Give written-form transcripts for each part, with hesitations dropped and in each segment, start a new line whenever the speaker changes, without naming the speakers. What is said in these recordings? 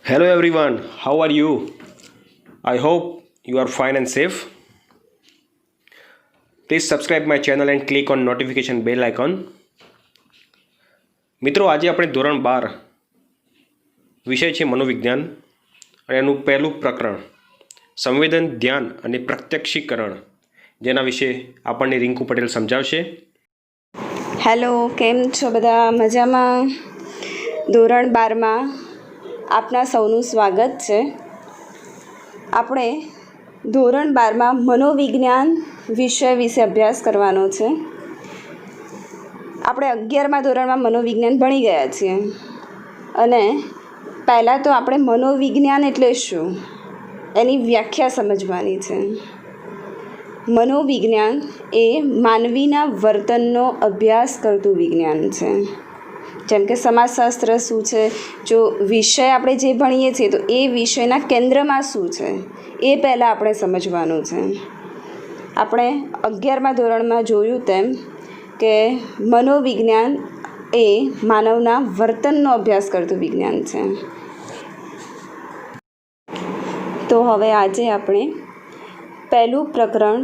Hello everyone, how are you? I hope you are fine and safe. Please subscribe my channel and click on notification bell icon. મિત્રો આજે આપણે ધોરણ 12 વિષય છે મનોવિજ્ઞાન અને એનું પહેલું પ્રકરણ સંવેદન ધ્યાન અને પ્રત્યક્ષીકરણ જેના વિશે આપણને રિંકુ પટેલ સમજાવશે.
હેલો, કેમ છો બધા? મજામાં? ધોરણ 12માં આપના સૌનું સ્વાગત છે. આપણે ધોરણ 12માં મનોવિજ્ઞાન વિષય વિશે અભ્યાસ કરવાનો છે. આપણે 11મા ધોરણમાં મનોવિજ્ઞાન ભણી ગયા છીએ અને પહેલાં તો આપણે મનોવિજ્ઞાન એટલે શું એની વ્યાખ્યા સમજવાની છે. મનોવિજ્ઞાન એ માનવીના વર્તનનો અભ્યાસ કરતું વિજ્ઞાન છે. જેમ કે સમાજશાસ્ત્ર શું છે, જો વિષય આપણે જે ભણીએ છીએ તો એ વિષયના કેન્દ્રમાં શું છે એ પહેલાં આપણે સમજવાનું છે. આપણે 11મા ધોરણમાં જોયું તેમ કે મનોવિજ્ઞાન એ માનવના વર્તનનો અભ્યાસ કરતું વિજ્ઞાન છે. તો હવે આજે આપણે પહેલું પ્રકરણ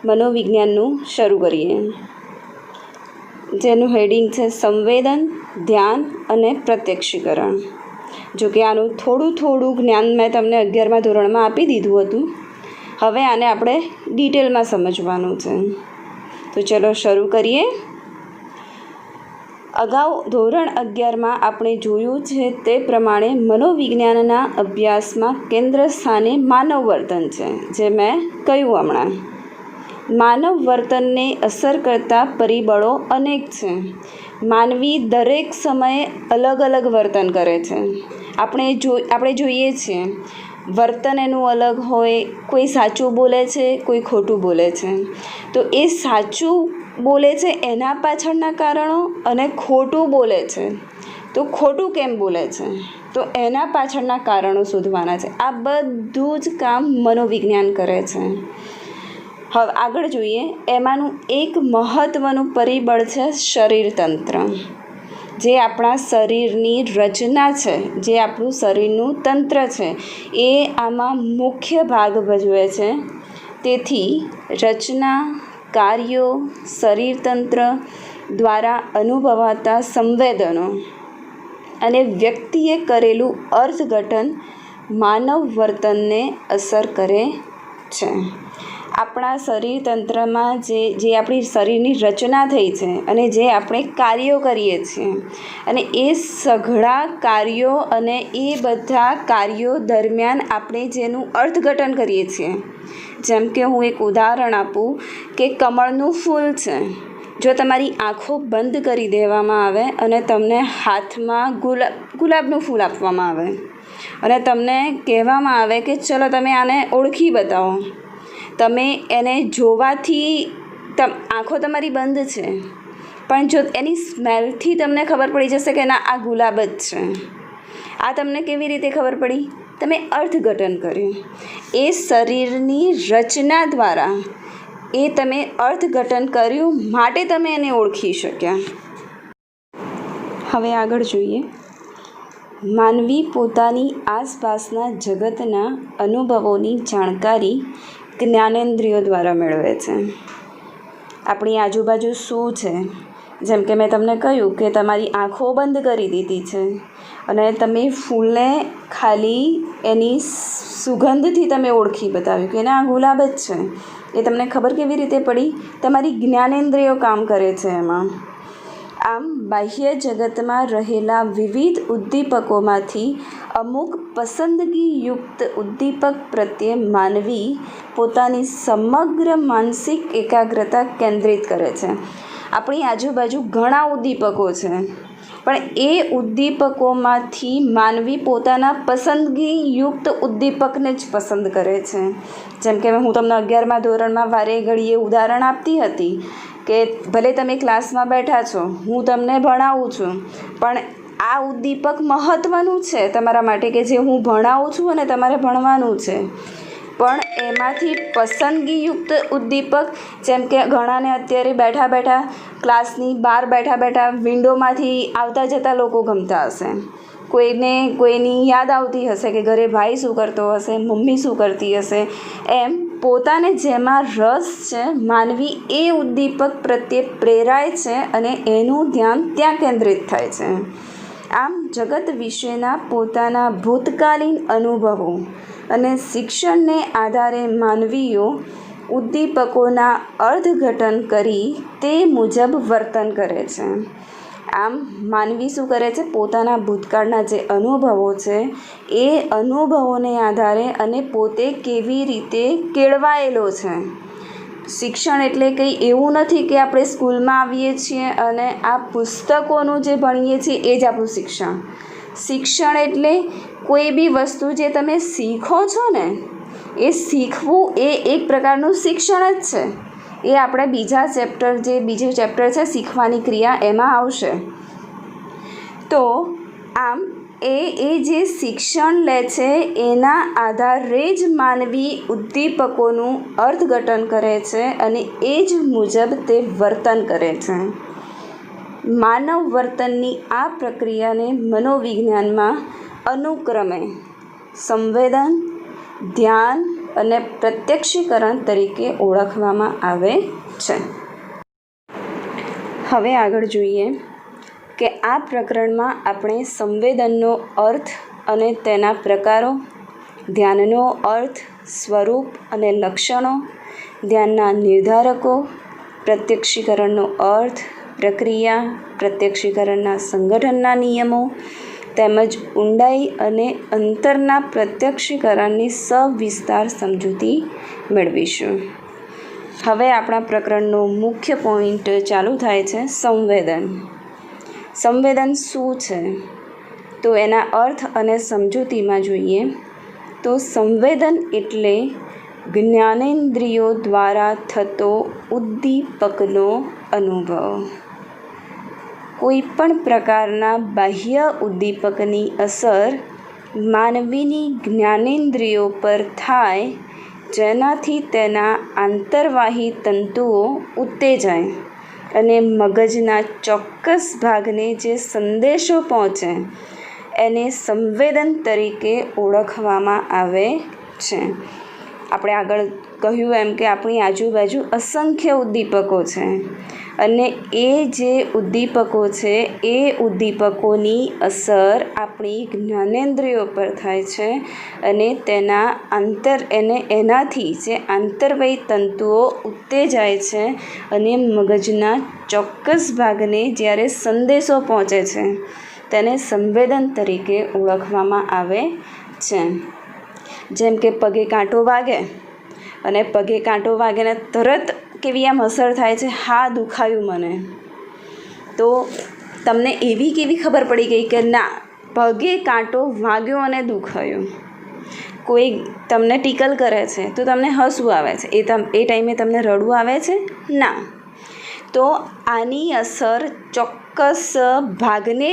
મનોવિજ્ઞાનનું શરૂ કરીએ, જેનું હેડિંગ છે સંવેદન, ધ્યાન અને પ્રત્યક્ષીકરણ. જો કે આનું થોડું જ્ઞાન મેં તમને 11મા ધોરણમાં આપી દીધું હતું. હવે આને આપણે ડિટેલમાં સમજવાનું છે. તો ચલો શરૂ કરીએ. અગાઉ ધોરણ 11માં આપણે જોયું છે તે પ્રમાણે મનોવિજ્ઞાનના અભ્યાસમાં કેન્દ્ર સ્થાને માનવ વર્તન છે. જે મેં કહ્યું હમણાં, માનવ વર્તનને અસર કરતા પરિબળો અનેક છે. માનવી દરેક સમયે અલગ અલગ વર્તન કરે છે. આપણે જોઈએ છીએ વર્તન એનું અલગ હોય. કોઈ સાચું બોલે છે, કોઈ ખોટું બોલે છે. તો એ સાચું બોલે છે એના પાછળના કારણો અને ખોટું બોલે છે તો ખોટું કેમ બોલે છે તો એના પાછળના કારણો શોધવાના છે. આ બધું જ કામ મનોવિજ્ઞાન કરે છે. હવે આગળ જોઈએ. એમાંનું એક મહત્ત્વનું પરિબળ છે શરીરતંત્ર, જે આપણા શરીરની રચના છે, જે આપણું શરીરનું તંત્ર છે, એ આમાં મુખ્ય ભાગ ભજવે છે. તેથી રચના, કાર્યો, શરીરતંત્ર દ્વારા અનુભવાતા સંવેદનો અને વ્યક્તિએ કરેલું અર્થઘટન માનવ વર્તનને અસર કરે છે. આપણા શરીરતંત્રમાં જે આપણી શરીરની રચના થઈ છે અને જે આપણે કાર્યો કરીએ છીએ, અને એ સઘળા કાર્યો અને એ બધા કાર્યો દરમિયાન આપણે જેનું અર્થઘટન કરીએ છીએ. જેમ કે હું એક ઉદાહરણ આપું કે કમળનું ફૂલ છે. જો તમારી આંખો બંધ કરી દેવામાં આવે અને તમને હાથમાં ગુલાબનું ફૂલ આપવામાં આવે અને તમને કહેવામાં આવે કે ચલો તમે આને ઓળખી બતાવો, તમે એને જોવાથી આંખો તમારી બંધ છે, પણ જો એની સ્મેલથી તમને ખબર પડી જશે કે ના આ ગુલાબ જ છે. આ તમને કેવી રીતે ખબર પડી? તમે અર્થઘટન કર્યું. એ શરીરની રચના દ્વારા એ તમે અર્થઘટન કર્યું, માટે તમે એને ઓળખી શક્યા. હવે આગળ જોઈએ. માનવી પોતાની આસપાસના જગતના અનુભવોની જાણકારી જ્ઞાનેન્દ્રિયો દ્વારા મેળવે છે. આપણી આજુબાજુ શું છે, જેમ કે મેં તમને કહ્યું કે તમારી આંખો બંધ કરી દીધી છે અને તમે ફૂલને ખાલી એની સુગંધથી તમે ઓળખી બતાવ્યું કે ના આ ગુલાબ જ છે. એ તમને ખબર કેવી રીતે પડી? તમારી જ્ઞાનેન્દ્રિયો કામ કરે છે એમાં. આમ બાહ્ય જગતમાં રહેલા વિવિધ ઉદ્દીપકોમાંથી અમુક પસંદગીયુક્ત ઉદ્દીપક પ્રત્યે માનવી પોતાની સમગ્ર માનસિક એકાગ્રતા કેન્દ્રિત કરે છે. આપણી આજુબાજુ ઘણા ઉદ્દીપકો છે, પણ એ ઉદ્દીપકોમાંથી માનવી પોતાના પસંદગીયુક્ત ઉદ્દીપકને જ પસંદ કરે છે. જેમ કે હું તમને 11મા ધોરણમાં વારે ઘડીએ ઉદાહરણ આપતી હતી કે ભલે તમે ક્લાસમાં બેઠા છો, હું તમને ભણાવું છું, પણ આ ઉદ્દીપક મહત્ત્વનું છે તમારા માટે કે જે હું ભણાવું છું અને તમારે ભણવાનું છે. પણ એમાંથી પસંદગીયુક્ત ઉદ્દીપક, જેમ કે ઘણાને અત્યારે બેઠા ક્લાસની બહાર બેઠા વિન્ડોમાંથી આવતા જતા લોકો ગમતા હશે. કોઈને કોઈની યાદ આવતી હશે કે ઘરે ભાઈ શું કરતો હશે, મમ્મી શું કરતી હશે, એમ પોતાને જેમાં રસ છે માનવી એ ઉદ્દીપક પ્રત્યે પ્રેરાય છે અને એનું ધ્યાન ત્યાં કેન્દ્રિત થાય છે. આમ જગત વિશેના પોતાના ભૂતકાલીન અનુભવો અને શિક્ષણને આધારે માનવીઓ ઉદ્દીપકોના અર્થઘટન કરી તે મુજબ વર્તન કરે છે. આમ માનવી શું કરે છે, પોતાના ભૂતકાળના જે અનુભવો છે એ અનુભવોને આધારે અને પોતે કેવી રીતે કેળવાયેલો છે. શિક્ષણ એટલે કંઈ એવું નથી કે આપણે સ્કૂલમાં આવીએ છીએ અને આ પુસ્તકોનું જે ભણીએ છીએ એ જ આપણું શિક્ષણ. શિક્ષણ એટલે કોઈ બી વસ્તુ જે તમે શીખો છો ને એ શીખવું એ એક પ્રકારનું શિક્ષણ જ છે. એ આપણે બીજું ચેપ્ટર છે શીખવાની ક્રિયા એમાં આવશે. તો આમ એ જે શિક્ષણ લે છે એના આધારે જ માનવી ઉદ્દીપકોનું અર્થઘટન કરે છે અને એ જ મુજબ તે વર્તન કરે છે. માનવ વર્તનની આ પ્રક્રિયાને મનોવિજ્ઞાનમાં અનુક્રમે સંવેદન, ધ્યાન અને પ્રત્યક્ષીકરણ તરીકે ઓળખવામાં આવે છે. હવે આગળ જોઈએ કે આ પ્રકરણમાં આપણે સંવેદનનો અર્થ અને તેના પ્રકારો, ધ્યાનનો અર્થ, સ્વરૂપ અને લક્ષણો, ધ્યાનના નિર્ધારકો, પ્રત્યક્ષીકરણનો અર્થ, પ્રક્રિયા, પ્રત્યક્ષીકરણના સંગઠનના નિયમો તેમજ ઊંડાઈ અને અંતરના પ્રત્યક્ષીકરણની સવિસ્તાર સમજૂતી મેળવીશું. હવે આપણા પ્રકરણનો મુખ્ય પોઈન્ટ ચાલુ થાય છે સંવેદન. સંવેદન શું છે? તો એના અર્થ અને સમજૂતીમાં જોઈએ તો સંવેદન એટલે જ્ઞાનેન્દ્રિયો દ્વારા થતો ઉદ્દીપકનો અનુભવ. કોઈ પણ પ્રકારના બાહ્ય ઉદ્દીપકની અસર માનવીની જ્ઞાનેન્દ્રિયો પર થાય જેનાથી તેના આંતરવાહી તંતુઓ ઉત્તેજાય અને મગજના ચોક્કસ ભાગને જે સંદેશો પહોંચે એને સંવેદન તરીકે ઓળખવામાં આવે છે. આપણે આગળ કહ્યું એમ કે આપણી આજુબાજુ અસંખ્ય ઉદ્દીપકો છે અને એ જે ઉદ્દીપકો છે એ ઉદ્દીપકોની અસર આપણી જ્ઞાનેન્દ્રિયો પર થાય છે અને એનાથી જે આંતરવય તંતુઓ ઉત્તેજાય છે અને મગજના ચોક્કસ ભાગને જ્યારે સંદેશો પહોંચે છે તેને સંવેદન તરીકે ઓળખવામાં આવે છે. જેમ કે પગે કાંટો વાગે અને પગે કાંટો વાગે ને તરત કેવી આમ અસર થાય છે, હા દુખાયું મને, તો તમને એવી કેવી ખબર પડી ગઈ કે ના પગે કાંટો વાગ્યો અને દુખાયું. કોઈ તમને ટિકલ કરે છે તો તમને હસવું આવે છે, એ ટાઈમે તમને રડવું આવે છે ના. તો આની અસર ચોક્કસ ભાગને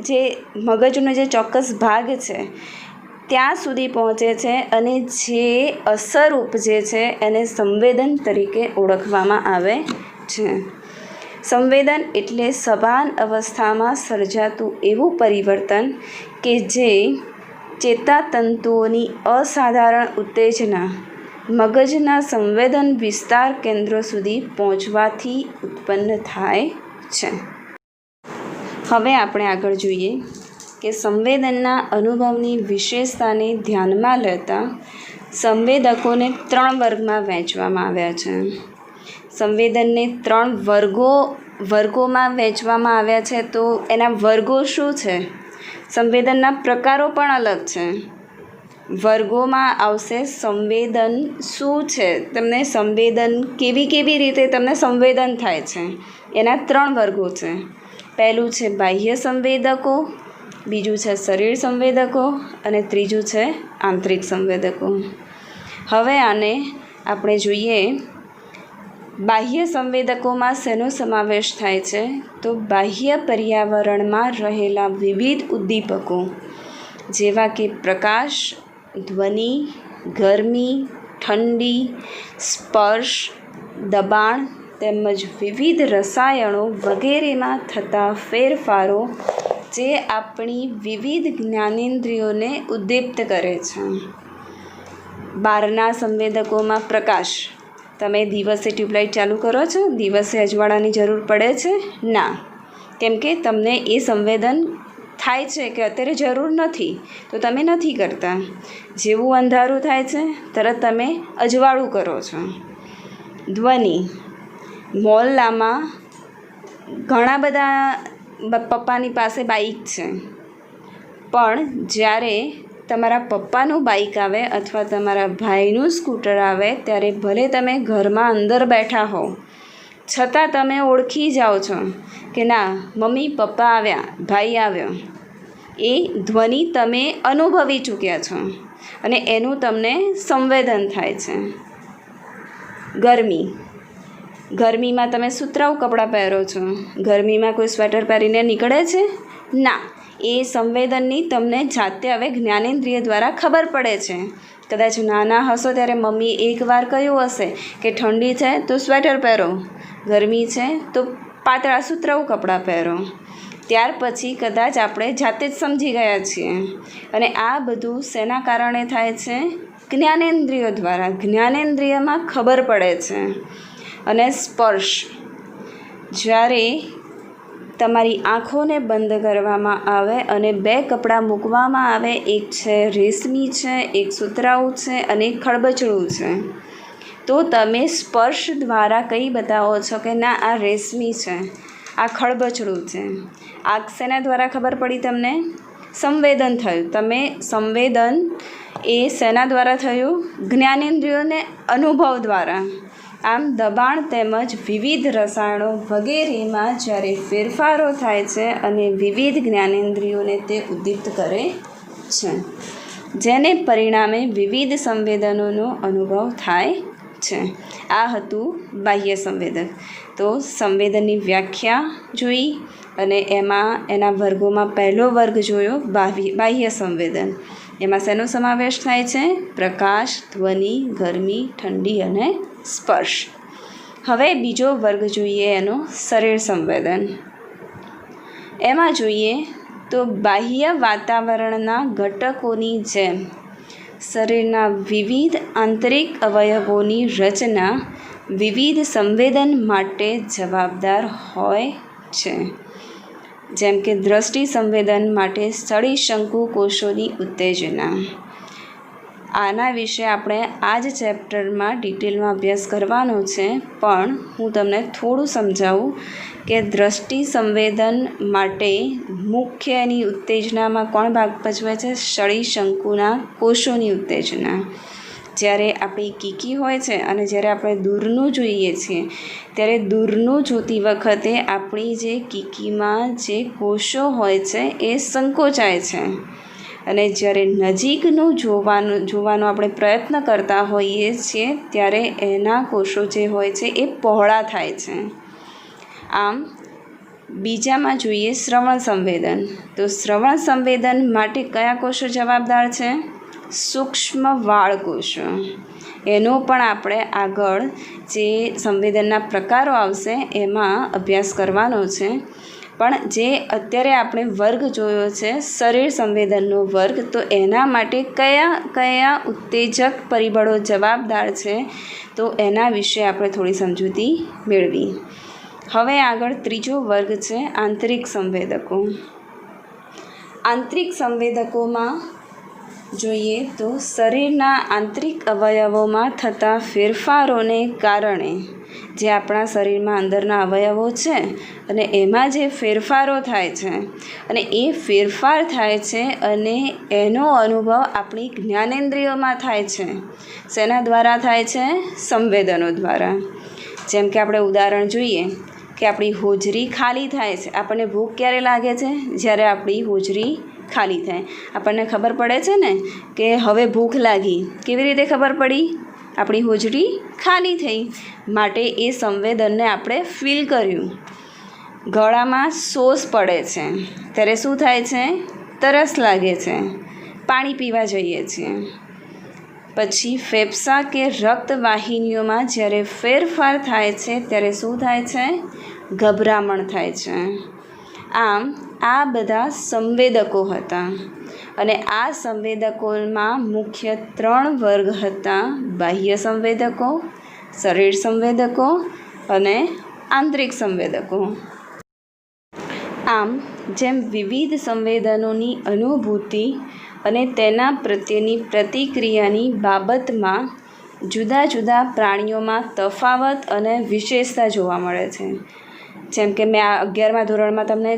જે મગજનો જે ચોક્કસ ભાગ છે ત્યાં સુધી પહોંચે છે અને જે અસર ઉપજે છે એને સંવેદન તરીકે ઓળખવામાં આવે છે. સંવેદન એટલે સભાન અવસ્થામાં સર્જાતું એવું પરિવર્તન કે જે ચેતાતંતુઓની અસાધારણ ઉત્તેજના મગજના સંવેદન વિસ્તાર કેન્દ્રો સુધી પહોંચવાથી ઉત્પન્ન થાય છે. હવે આપણે આગળ જોઈએ કે સંવેદનના અનુભવની વિશેષતાને ધ્યાનમાં લેતા સંવેદકોને 3 વર્ગમાં વહેંચવામાં આવ્યા છે. સંવેદનને 3 વર્ગોમાં વહેંચવામાં આવ્યા છે. તો એના વર્ગો શું છે? સંવેદનના પ્રકારો પણ અલગ છે. વર્ગોમાં આવશે સંવેદન શું છે, તમને સંવેદન કેવી રીતે તમને સંવેદન થાય છે એના 3 વર્ગો છે. પહેલું છે બાહ્ય સંવેદકો, બીજું છે શરીર સંવેદકો અને ત્રીજું છે આંતરિક સંવેદકો. હવે આને આપણે જોઈએ બાહ્ય સંવેદકોમાં શેનો સમાવેશ થાય છે? તો બાહ્ય પર્યાવરણમાં રહેલા વિવિધ ઉદ્દીપકો જેવા કે પ્રકાશ, ધ્વનિ, ગરમી, ઠંડી, સ્પર્શ, દબાણ તેમજ વિવિધ રસાયણો વગેરેમાં થતા ફેરફારો જે આપણી વિવિધ જ્ઞાનેન્દ્રિયોને ઉદ્દીપ્ત કરે છે. બહારના સંવેદકોમાં પ્રકાશ. તમે દિવસે ટ્યુબલાઇટ ચાલુ કરો છો, દિવસે અજવાળાની જરૂર પડે છે? ના, કેમ કે તમને એ સંવેદન થાય છે કે અત્યારે જરૂર નથી, તો તમે નથી કરતા. જેવું અંધારું થાય છે તરત તમે અજવાળું કરો છો. ધ્વનિ. મોહલ્લામાં ઘણા બધા પપ્પાની પાસે બાઇક છે, પણ જ્યારે તમારા પપ્પાનું બાઇક આવે અથવા તમારા ભાઈનું સ્કૂટર આવે ત્યારે ભલે તમે ઘરમાં અંદર બેઠા હો, છતાં તમે ઓળખી જાઓ છો કે ના, મમ્મી પપ્પા આવ્યા, ભાઈ આવ્યો. એ ધ્વનિ તમે અનુભવી ચૂક્યા છો અને એનું તમને સંવેદન થાય છે. ગરમી. ગરમીમાં તમે સુતરાઉ કપડાં પહેરો છો. ગરમીમાં કોઈ સ્વેટર પહેરીને નીકળે છે? ના, એ સંવેદનની તમને જાતે હવે જ્ઞાનેન્દ્રિય દ્વારા ખબર પડે છે. કદાચ નાના હશો ત્યારે મમ્મી એકવાર કહ્યું હશે કે ઠંડી છે તો સ્વેટર પહેરો, ગરમી છે તો પાતળા સુતરાઉ કપડાં પહેરો. ત્યાર પછી કદાચ આપણે જાતે જ સમજી ગયા છીએ. અને આ બધું શેના કારણે થાય છે? જ્ઞાનેન્દ્રિયો દ્વારા. જ્ઞાનેન્દ્રિયમાં ખબર પડે છે. અને સ્પર્શ. જ્યારે તમારી આંખોને બંધ કરવામાં આવે અને બે કપડાં મૂકવામાં આવે, એક છે રેશમી છે, એક સુતરાઉ છે અને એક ખડબચડું છે, તો તમે સ્પર્શ દ્વારા કંઈ બતાવો છો કે ના, આ રેશમી છે, આ ખડબચડું છે. આ શેના દ્વારા ખબર પડી તમને? સંવેદન થયું. તમે સંવેદન એ શેના દ્વારા થયું? જ્ઞાનેન્દ્રિયોને અનુભવ દ્વારા. આમ દબાણ તેમજ વિવિધ રસાયણો વગેરેમાં જ્યારે ફેરફારો થાય છે અને વિવિધ જ્ઞાનેન્દ્રિયોને તે ઉદ્દીપ્ત કરે છે, જેને પરિણામે વિવિધ સંવેદનોનો અનુભવ થાય છે. આ હતું બાહ્ય સંવેદક. તો સંવેદનની વ્યાખ્યા જોઈ અને એના વર્ગોમાં પહેલો વર્ગ જોયો બાહ્ય સંવેદન. એમાં શેનો સમાવેશ થાય છે? પ્રકાશ, ધ્વનિ, ગરમી, ઠંડી અને સ્પર્શ. હવે બીજો વર્ગ જોઈએ એનો શરીર સંવેદન. એમાં જોઈએ તો બાહ્ય વાતાવરણના ઘટકોની જેમ શરીરના વિવિધ આંતરિક અવયવોની રચના વિવિધ સંવેદન માટે જવાબદાર હોય છે. જેમ કે દ્રષ્ટિ સંવેદન માટે સ્થળી શંકુ કોષોની ઉત્તેજના. આના વિશે આપણે આ જ ચેપ્ટરમાં ડિટેલમાં અભ્યાસ કરવાનો છે, પણ હું તમને થોડું સમજાવું કે દ્રષ્ટિ સંવેદન માટે મુખ્ય એની ઉત્તેજનામાં કોણ ભાગ ભજવે છે? સ્થળી શંકુના કોષોની ઉત્તેજના. જ્યારે આપણી કીકી હોય છે અને જ્યારે આપણે દૂરનું જોઈએ છીએ ત્યારે દૂરનું જોતી વખતે આપણી જે કીકીમાં જે કોષો હોય છે એ સંકોચાય છે, અને જ્યારે નજીકનું જોવાનો આપણે પ્રયત્ન કરતા હોઈએ છીએ ત્યારે એના કોષો જે હોય છે એ પહોળા થાય છે. આમ બીજામાં જોઈએ શ્રવણ સંવેદન. તો શ્રવણ સંવેદન માટે કયા કોષો જવાબદાર છે? સૂક્ષ્મ વાળ કોષો. એનો પણ આપણે આગળ જે સંવેદનના પ્રકારો આવશે એમાં અભ્યાસ કરવાનો છે. પણ જે અત્યારે આપણે વર્ગ જોયો છે શરીર સંવેદનનો વર્ગ, તો એના માટે કયા કયા ઉત્તેજક પરિબળો જવાબદાર છે, તો એના વિશે આપણે થોડી સમજૂતી મેળવી. હવે આગળ ત્રીજો વર્ગ છે આંતરિક સંવેદકો. આંતરિક સંવેદકોમાં જોઈએ તો શરીરના આંતરિક અવયવોમાં થતા ફેરફારોને કારણે જે આપણા શરીરમાં અંદરના અવયવો છે અને એમાં જે ફેરફારો થાય છે અને એ ફેરફાર થાય છે અને એનો અનુભવ આપણી જ્ઞાનેન્દ્રિયોમાં થાય છે. શેના દ્વારા થાય છે? સંવેદનો દ્વારા. જેમ કે આપણે ઉદાહરણ જોઈએ કે આપણી હોજરી ખાલી થાય છે. આપણને ભૂખ ક્યારે લાગે છે? જ્યારે આપણી હોજરી ખાલી થાય. આપણને ખબર પડે છે ને કે હવે ભૂખ લાગી. કેવી રીતે ખબર પડી? આપણી હોજરી ખાલી થઈ, માટે એ સંવેદનને આપણે ફીલ કર્યું. ગળામાં સોસ પડે છે ત્યારે શું થાય છે? તરસ લાગે છે, પાણી પીવા જઈએ છીએ. પછી ફેફસા કે રક્તવાહિનીઓમાં જ્યારે ફેરફાર થાય છે ત્યારે શું થાય છે? ગભરામણ થાય છે. આમ આ બધા સંવેદકો હતા અને આ સંવેદકોમાં મુખ્ય 3 વર્ગ હતા: બાહ્ય સંવેદકો, શરીર સંવેદકો અને આંતરિક સંવેદકો. આમ જેમ વિવિધ સંવેદનોની અનુભૂતિ અને તેના પ્રત્યેની પ્રતિક્રિયાની બાબતમાં જુદા જુદા પ્રાણીઓમાં તફાવત અને વિશેષતા જોવા મળે છે. જેમ કે મેં આ 11મા ધોરણમાં તમને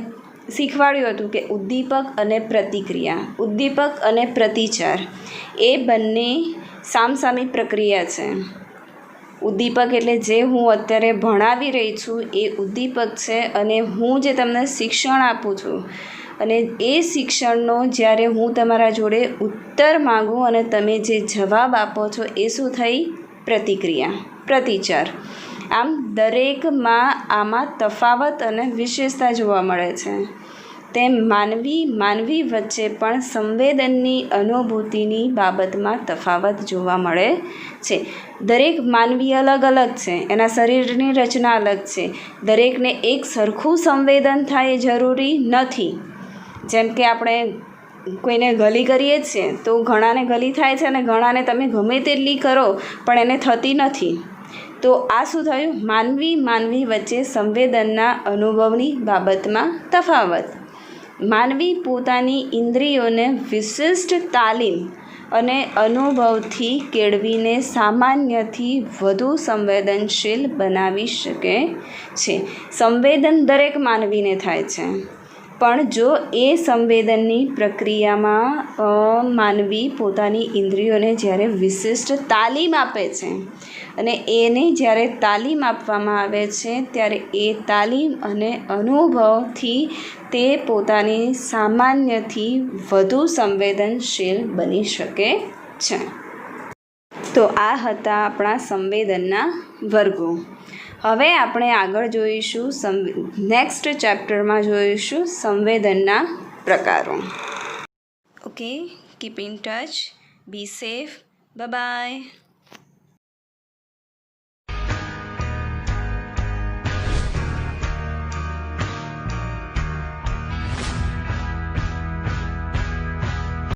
શીખવાડ્યું હતું કે ઉદ્દીપક અને પ્રતિક્રિયા, ઉદ્દીપક અને પ્રતિચાર એ બંને સામસામી પ્રક્રિયા છે. ઉદ્દીપક એટલે જે હું અત્યારે ભણાવી રહી છું એ ઉદ્દીપક છે અને હું જે તમને શિક્ષણ આપું છું અને એ શિક્ષણનો જ્યારે હું તમારા જોડે ઉત્તર માગું અને તમે જે જવાબ આપો છો એ શું થઈ? પ્રતિક્રિયા, પ્રતિચાર. આમ દરેકમાં આમાં તફાવત અને વિશેષતા જોવા મળે છે. તેમ માનવી વચ્ચે પણ સંવેદનની અનુભૂતિની બાબતમાં તફાવત જોવા મળે છે. દરેક માનવી અલગ અલગ છે, એના શરીરની રચના અલગ છે. દરેકને એક સરખું સંવેદન થાય એ જરૂરી નથી. જેમ કે આપણે કોઈને ગલી કરીએ છીએ તો ઘણાને ગલી થાય છે અને ઘણાને તમે ગમે તેટલી કરો પણ એને થતી નથી. તો આ શું થયું? માનવી વચ્ચે સંવેદનના અનુભવની બાબતમાં તફાવત. માનવી પોતાની ઇન્દ્રિયોને વિશિષ્ટ તાલીમ અને અનુભવથી કેળવીને સામાન્યથી વધુ સંવેદનશીલ બનાવી શકે છે. સંવેદન દરેક માનવીને થાય છે, પણ જો એ સંવેદનની પ્રક્રિયામાં માનવી પોતાની ઇન્દ્રિયોને જ્યારે વિશિષ્ટ તાલીમ આપે છે અને એને જ્યારે તાલીમ આપવામાં આવે છે ત્યારે એ તાલીમ અને અનુભવથી તે પોતાની સામાન્યથી વધુ સંવેદનશીલ બની શકે છે. તો આ હતા આપણા સંવેદનના વર્ગો. હવે આપણે આગળ જોઈશું, નેક્સ્ટ ચેપ્ટરમાં જોઈશું સંવેદનના પ્રકારો. Okay, keep in touch, be safe, bye by.